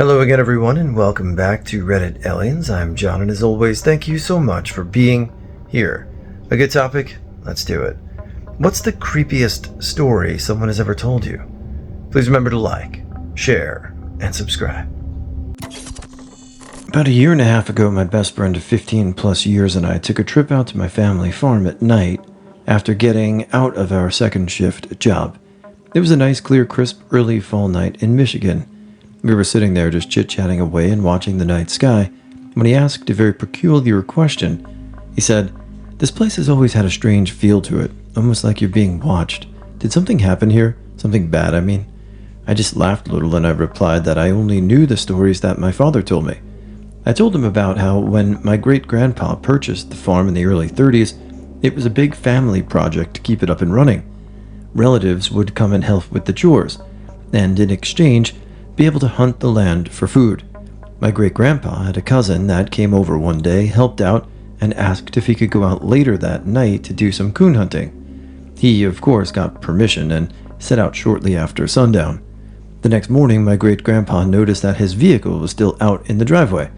Hello again, everyone, and welcome back to Reddit Aliens. I'm John, and as always, thank you so much for being here. A good topic? Let's do it. What's the creepiest story someone has ever told you? Please remember to like, share, and subscribe. About a year and a half ago, my best friend of 15 plus years and I took a trip out to my family farm at night after getting out of our second shift job. It was a nice, clear, crisp, early fall night in Michigan. We were sitting there just chit-chatting away and watching the night sky when he asked a very peculiar question. He said, "This place has always had a strange feel to it, almost like you're being watched. Did something happen here? Something bad, I mean?" I just laughed a little and I replied that I only knew the stories that my father told me. I told him about how when my great-grandpa purchased the farm in the early 30s, it was a big family project to keep it up and running. Relatives would come and help with the chores, and in exchange, be able to hunt the land for food. My great-grandpa had a cousin that came over one day, helped out, and asked if he could go out later that night to do some coon hunting. He, of course, got permission and set out shortly after sundown. The next morning, my great-grandpa noticed that his vehicle was still out in the driveway,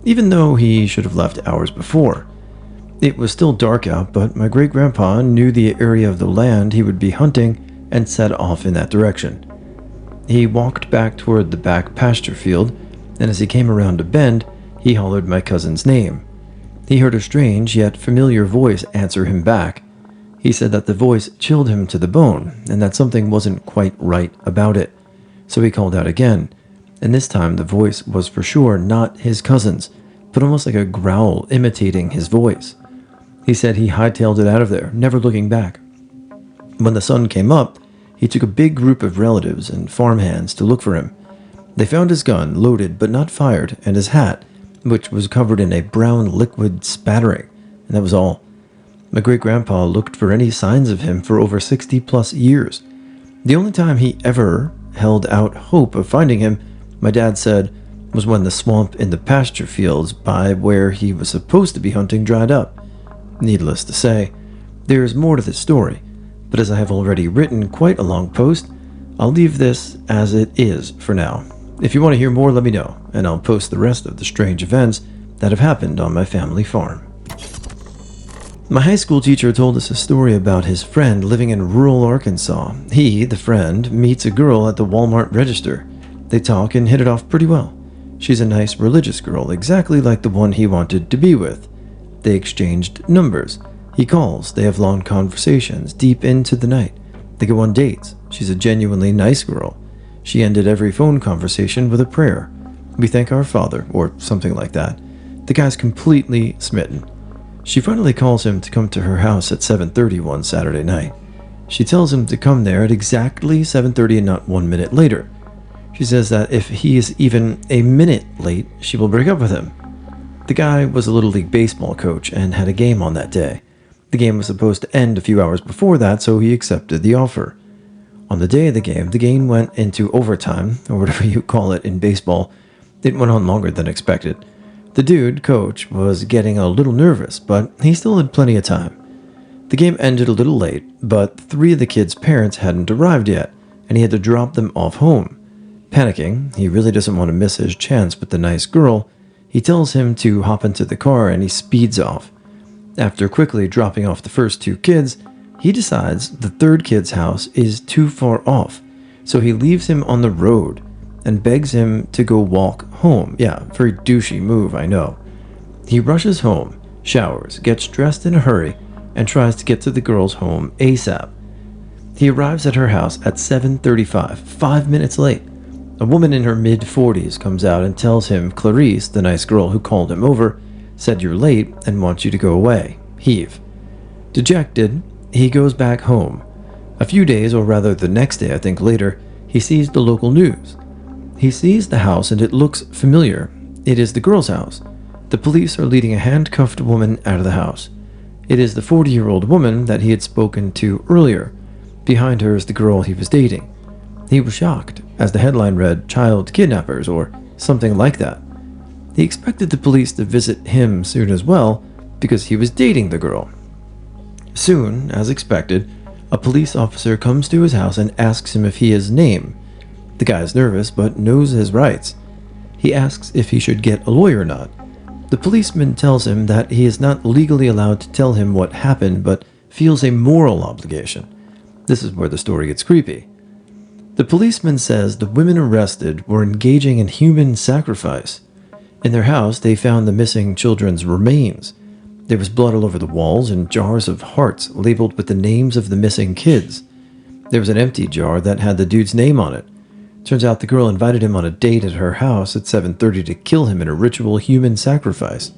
even though he should have left hours before. It was still dark out, but my great-grandpa knew the area of the land he would be hunting and set off in that direction. He walked back toward the back pasture field, and as he came around a bend, he hollered my cousin's name. He heard a strange yet familiar voice answer him back. He said that the voice chilled him to the bone, and that something wasn't quite right about it. So he called out again, and this time the voice was for sure not his cousin's, but almost like a growl imitating his voice. He said he hightailed it out of there, never looking back. When the sun came up, he took a big group of relatives and farmhands to look for him. They found his gun, loaded but not fired, and his hat, which was covered in a brown liquid spattering, and that was all. My great-grandpa looked for any signs of him for over 60 plus years. The only time he ever held out hope of finding him, my dad said, was when the swamp in the pasture fields by where he was supposed to be hunting dried up. Needless to say, there is more to this story. But as I have already written quite a long post, I'll leave this as it is for now. If you want to hear more, let me know, and I'll post the rest of the strange events that have happened on my family farm. My high school teacher told us a story about his friend living in rural Arkansas. He, the friend, meets a girl at the Walmart register. They talk and hit it off pretty well. She's a nice religious girl, exactly like the one he wanted to be with. They exchanged numbers. He calls, they have long conversations, deep into the night. They go on dates. She's a genuinely nice girl. She ended every phone conversation with a prayer. "We thank our Father," or something like that. The guy's completely smitten. She finally calls him to come to her house at 7:30 one Saturday night. She tells him to come there at exactly 7:30 and not 1 minute later. She says that if he is even a minute late, she will break up with him. The guy was a Little League baseball coach and had a game on that day. The game was supposed to end a few hours before that, so he accepted the offer. On the day of the game went into overtime, or whatever you call it in baseball. It went on longer than expected. The dude, coach, was getting a little nervous, but he still had plenty of time. The game ended a little late, but 3 of the kids' parents hadn't arrived yet, and he had to drop them off home. Panicking, he really doesn't want to miss his chance with the nice girl. He tells him to hop into the car and he speeds off. After quickly dropping off the first 2 kids, he decides the 3rd kid's house is too far off, so he leaves him on the road and begs him to go walk home. Yeah, very douchey move, I know. He rushes home, showers, gets dressed in a hurry, and tries to get to the girl's home ASAP. He arrives at her house at 7:35, 5 minutes late. A woman in her mid-40s comes out and tells him Clarice, the nice girl who called him over, said you're late and wants you to go away. Heave. Dejected, he goes back home. A few days, or rather the next day I think later, he sees the local news. He sees the house and it looks familiar. It is the girl's house. The police are leading a handcuffed woman out of the house. It is the 40-year-old woman that he had spoken to earlier. Behind her is the girl he was dating. He was shocked, as the headline read, "Child Kidnappers," or something like that. He expected the police to visit him soon as well, because he was dating the girl. Soon, as expected, a police officer comes to his house and asks him if he is named. The guy is nervous, but knows his rights. He asks if he should get a lawyer or not. The policeman tells him that he is not legally allowed to tell him what happened, but feels a moral obligation. This is where the story gets creepy. The policeman says the women arrested were engaging in human sacrifice. In their house, they found the missing children's remains. There was blood all over the walls and jars of hearts labeled with the names of the missing kids. There was an empty jar that had the dude's name on it. Turns out the girl invited him on a date at her house at 7:30 to kill him in a ritual human sacrifice.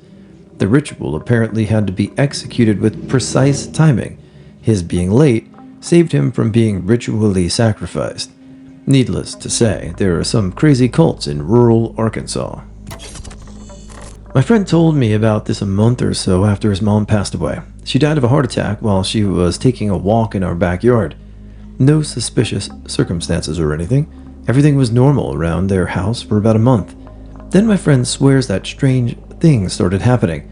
The ritual apparently had to be executed with precise timing. His being late saved him from being ritually sacrificed. Needless to say, there are some crazy cults in rural Arkansas. My friend told me about this a month or so after his mom passed away. She died of a heart attack while she was taking a walk in our backyard. No suspicious circumstances or anything. Everything was normal around their house for about a month. Then my friend swears that strange things started happening.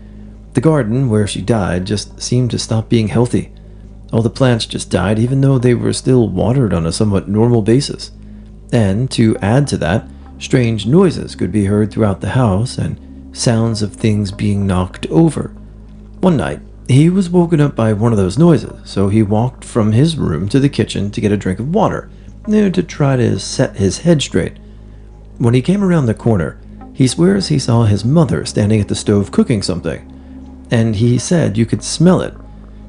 The garden where she died just seemed to stop being healthy. All the plants just died even though they were still watered on a somewhat normal basis. And to add to that, strange noises could be heard throughout the house and sounds of things being knocked over. One night, he was woken up by one of those noises, so he walked from his room to the kitchen to get a drink of water, to try to set his head straight. When he came around the corner, he swears he saw his mother standing at the stove cooking something, and he said you could smell it.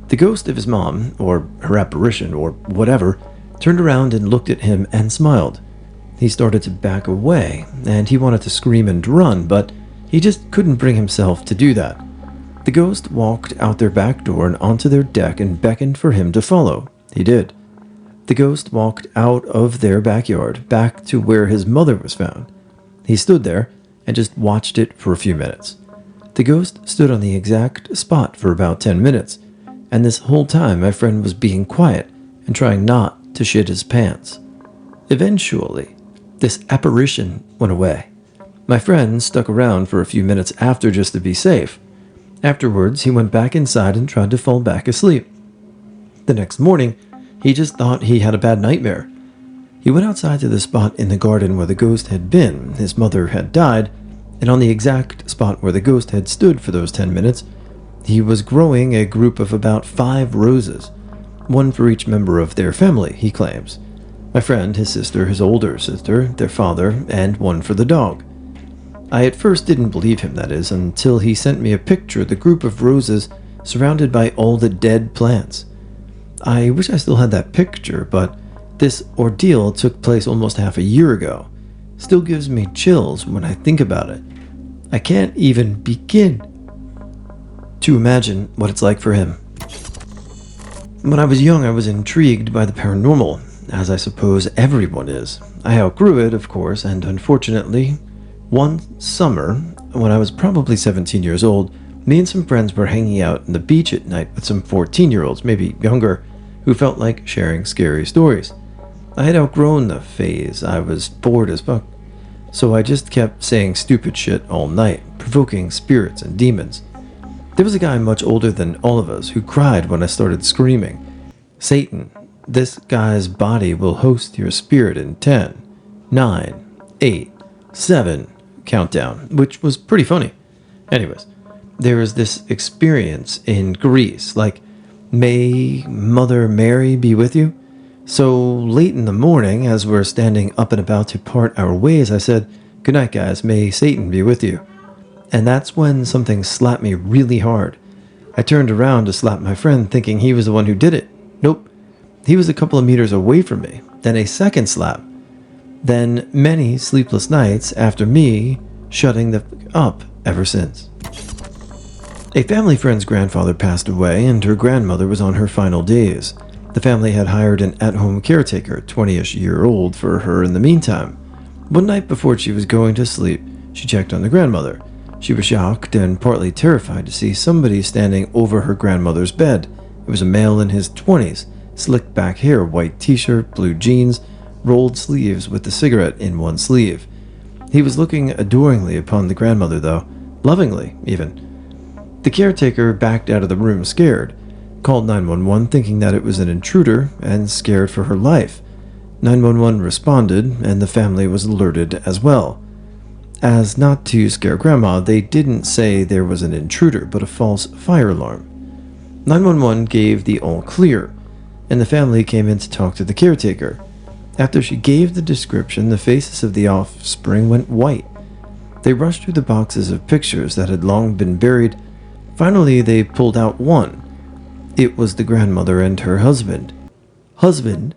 The ghost of his mom, or her apparition, or whatever, turned around and looked at him and smiled. He started to back away, and he wanted to scream and run, but he just couldn't bring himself to do that. The ghost walked out their back door and onto their deck and beckoned for him to follow. He did. The ghost walked out of their backyard, back to where his mother was found. He stood there and just watched it for a few minutes. The ghost stood on the exact spot for about 10 minutes, and this whole time my friend was being quiet and trying not to shit his pants. Eventually, this apparition went away. My friend stuck around for a few minutes after just to be safe. Afterwards, he went back inside and tried to fall back asleep. The next morning, he just thought he had a bad nightmare. He went outside to the spot in the garden where the ghost had been. His mother had died, and on the exact spot where the ghost had stood for those 10 minutes, he was growing a group of about 5 roses, one for each member of their family, he claims. My friend, his sister, his older sister, their father, and one for the dog. I at first didn't believe him, that is, until he sent me a picture of the group of roses surrounded by all the dead plants. I wish I still had that picture, but this ordeal took place almost half a year ago. Still gives me chills when I think about it. I can't even begin to imagine what it's like for him. When I was young, I was intrigued by the paranormal, as I suppose everyone is. I outgrew it, of course, and unfortunately, one summer, when I was probably 17 years old, me and some friends were hanging out on the beach at night with some 14-year-olds, maybe younger, who felt like sharing scary stories. I had outgrown the phase. I was bored as fuck. So I just kept saying stupid shit all night, provoking spirits and demons. There was a guy much older than all of us who cried when I started screaming, "Satan, this guy's body will host your spirit in 10, 9, 8, 7, countdown," which was pretty funny. Anyways, there was this experience in Greece, like, "May Mother Mary be with you?" So late in the morning, as we're standing up and about to part our ways, I said, "Good night, guys, may Satan be with you." And that's when something slapped me really hard. I turned around to slap my friend, thinking he was the one who did it. Nope. He was a couple of meters away from me. Then a second slap. Then many sleepless nights after me shutting the up ever since. A family friend's grandfather passed away, and her grandmother was on her final days. The family had hired an at-home caretaker, 20-ish-year-old, for her in the meantime. One night before she was going to sleep, she checked on the grandmother. She was shocked and partly terrified to see somebody standing over her grandmother's bed. It was a male in his 20s, slicked back hair, white t-shirt, blue jeans, rolled sleeves with a cigarette in one sleeve. He was looking adoringly upon the grandmother, though, lovingly, even. The caretaker backed out of the room scared, called 911 thinking that it was an intruder, and scared for her life. 911 responded, and the family was alerted as well. As not to scare Grandma, they didn't say there was an intruder, but a false fire alarm. 911 gave the all clear, and the family came in to talk to the caretaker. After she gave the description, the faces of the offspring went white. They rushed through the boxes of pictures that had long been buried. Finally, they pulled out one. It was the grandmother and her husband. Husband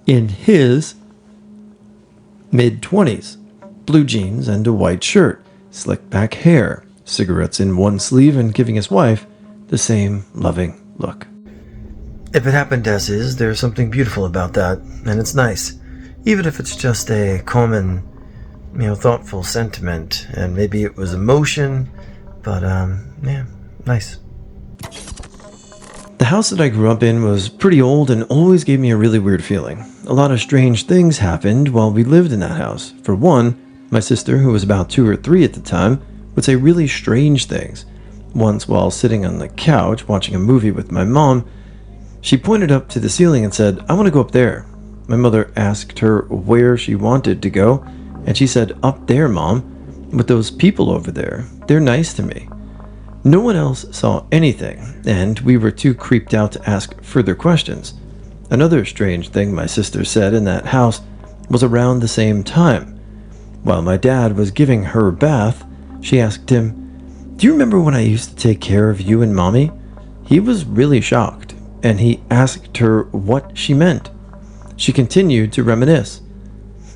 in his mid-20s, blue jeans and a white shirt, slick back hair, cigarettes in one sleeve, and giving his wife the same loving look. If it happened as is, there's something beautiful about that, and it's nice. Even if it's just a common, thoughtful sentiment, and maybe it was emotion, but, nice. The house that I grew up in was pretty old and always gave me a really weird feeling. A lot of strange things happened while we lived in that house. For one, my sister, who was about 2 or 3 at the time, would say really strange things. Once, while sitting on the couch watching a movie with my mom, she pointed up to the ceiling and said, "I want to go up there." My mother asked her where she wanted to go, and she said, "Up there, Mom, with those people over there. They're nice to me." No one else saw anything, and we were too creeped out to ask further questions. Another strange thing my sister said in that house was around the same time. While my dad was giving her a bath, she asked him, "Do you remember when I used to take care of you and Mommy?" He was really shocked, and he asked her what she meant. She continued to reminisce.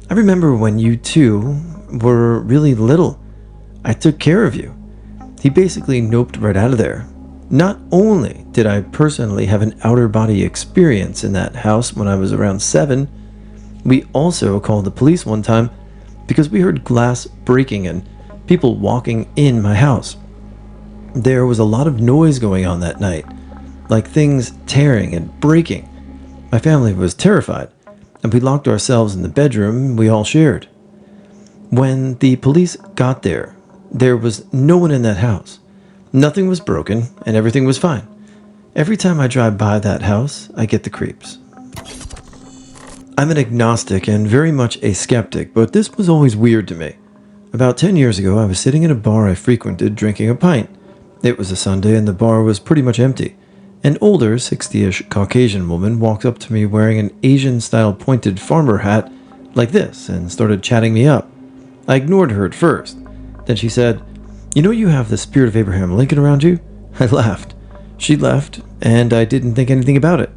"I remember when you two were really little. I took care of you." He basically noped right out of there. Not only did I personally have an outer body experience in that house when I was around 7, we also called the police one time because we heard glass breaking and people walking in my house. There was a lot of noise going on that night, like things tearing and breaking. My family was terrified, and we locked ourselves in the bedroom we all shared. When the police got there, there was no one in that house. Nothing was broken, and everything was fine. Every time I drive by that house, I get the creeps. I'm an agnostic and very much a skeptic, but this was always weird to me. About 10 years ago, I was sitting in a bar I frequented drinking a pint. It was a Sunday, and the bar was pretty much empty. An older, 60-ish Caucasian woman walked up to me wearing an Asian-style pointed farmer hat like this and started chatting me up. I ignored her at first. Then she said, "You know you have the spirit of Abraham Lincoln around you?" I laughed. She left, and I didn't think anything about it.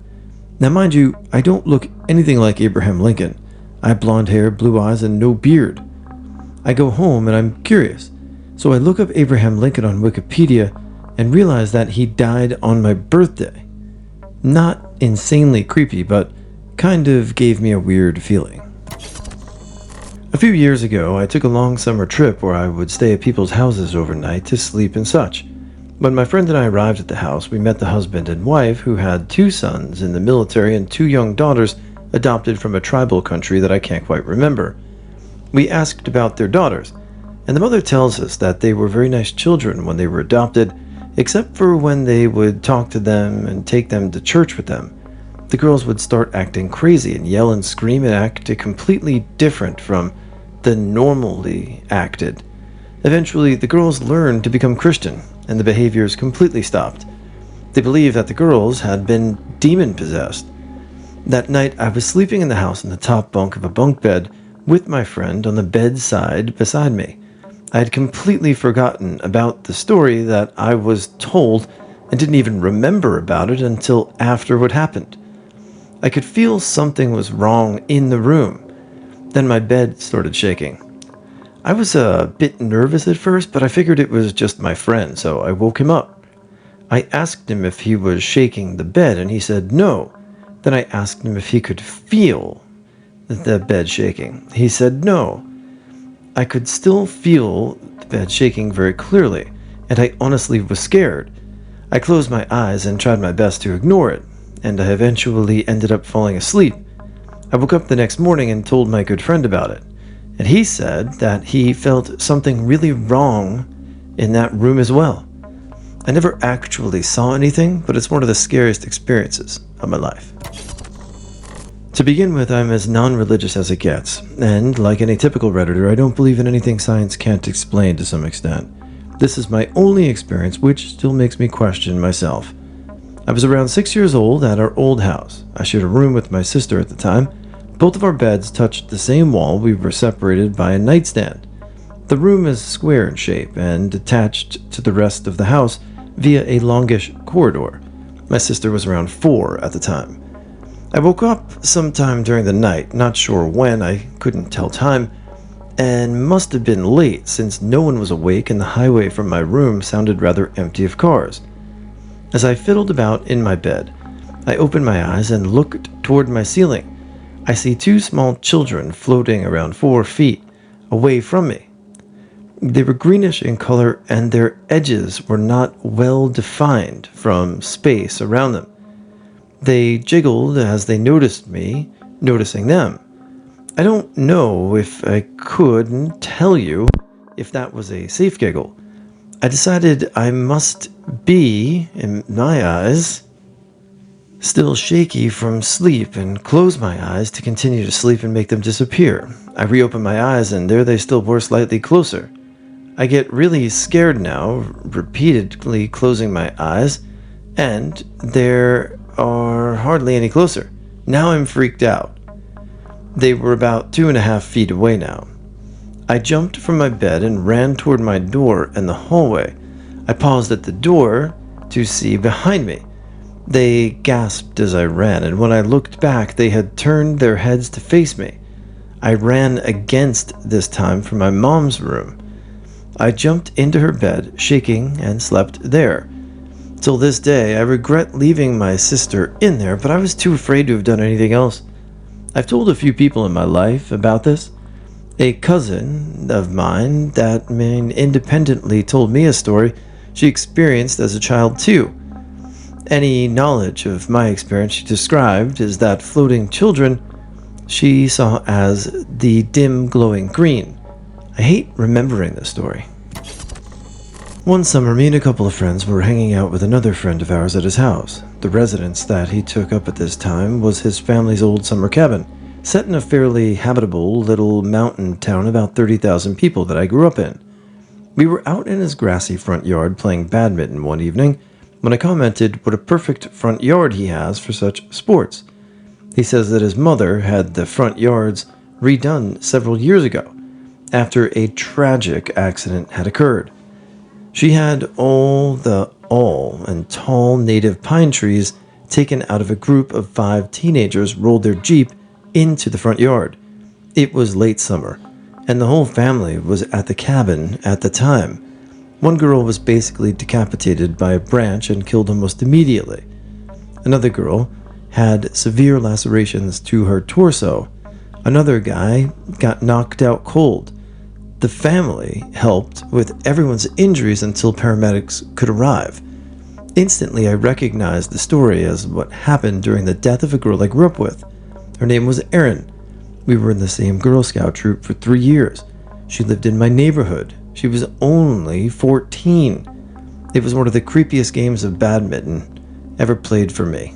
Now mind you, I don't look anything like Abraham Lincoln. I have blonde hair, blue eyes, and no beard. I go home and I'm curious, so I look up Abraham Lincoln on Wikipedia and realize that he died on my birthday. Not insanely creepy, but kind of gave me a weird feeling. A few years ago, I took a long summer trip where I would stay at people's houses overnight to sleep and such. When my friend and I arrived at the house, we met the husband and wife who had 2 sons in the military and 2 young daughters adopted from a tribal country that I can't quite remember. We asked about their daughters, and the mother tells us that they were very nice children when they were adopted, except for when they would talk to them and take them to church with them. The girls would start acting crazy and yell and scream and act completely different from the normally acted. Eventually, the girls learned to become Christian, and the behaviors completely stopped. They believed that the girls had been demon-possessed. That night, I was sleeping in the house in the top bunk of a bunk bed with my friend on the bedside beside me. I had completely forgotten about the story that I was told and didn't even remember about it until after what happened. I could feel something was wrong in the room. Then my bed started shaking. I was a bit nervous at first, but I figured it was just my friend, so I woke him up. I asked him if he was shaking the bed, and he said no. Then I asked him if he could feel the bed shaking. He said no. I could still feel the bed shaking very clearly, and I honestly was scared. I closed my eyes and tried my best to ignore it, and I eventually ended up falling asleep. I woke up the next morning and told my good friend about it, and he said that he felt something really wrong in that room as well. I never actually saw anything, but it's one of the scariest experiences of my life. To begin with, I'm as non-religious as it gets, and like any typical Redditor, I don't believe in anything science can't explain to some extent. This is my only experience, which still makes me question myself. I was around 6 years old at our old house. I shared a room with my sister at the time. Both of our beds touched the same wall. We were separated by a nightstand. The room is square in shape and attached to the rest of the house via a longish corridor. My sister was around 4 at the time. I woke up sometime during the night, not sure when, I couldn't tell time, and must have been late since no one was awake and the highway from my room sounded rather empty of cars. As I fiddled about in my bed, I opened my eyes and looked toward my ceiling. I see 2 small children floating around 4 feet away from me. They were greenish in color and their edges were not well defined from space around them. They jiggled as they noticed me, noticing them. I don't know if I could tell you if that was a safe giggle. I decided I must be, in my eyes, still shaky from sleep and closed my eyes to continue to sleep and make them disappear. I reopened my eyes and there they still were, slightly closer. I get really scared now, repeatedly closing my eyes, and there are hardly any closer. Now I'm freaked out. They were about 2.5 feet away now. I jumped from my bed and ran toward my door in the hallway. I paused at the door to see behind me. They gasped as I ran, and when I looked back, they had turned their heads to face me. I ran against this time for my mom's room. I jumped into her bed, shaking, and slept there. Till this day, I regret leaving my sister in there, but I was too afraid to have done anything else. I've told a few people in my life about this. A cousin of mine that independently told me a story she experienced as a child too. Any knowledge of my experience she described as that floating children she saw as the dim glowing green. I hate remembering this story. One summer, me and a couple of friends were hanging out with another friend of ours at his house. The residence that he took up at this time was his family's old summer cabin, set in a fairly habitable little mountain town about 30,000 people that I grew up in. We were out in his grassy front yard playing badminton one evening when I commented what a perfect front yard he has for such sports. He says that his mother had the front yards redone several years ago after a tragic accident had occurred. She had all and tall native pine trees taken out of a group of 5 teenagers rolled their Jeep into the front yard. It was late summer, and the whole family was at the cabin at the time. One girl was basically decapitated by a branch and killed almost immediately. Another girl had severe lacerations to her torso. Another guy got knocked out cold. The family helped with everyone's injuries until paramedics could arrive. Instantly, I recognized the story as what happened during the death of a girl I grew up with. Her name was Erin. We were in the same Girl Scout troop for 3 years. She lived in my neighborhood. She was only 14. It was one of the creepiest games of badminton ever played for me.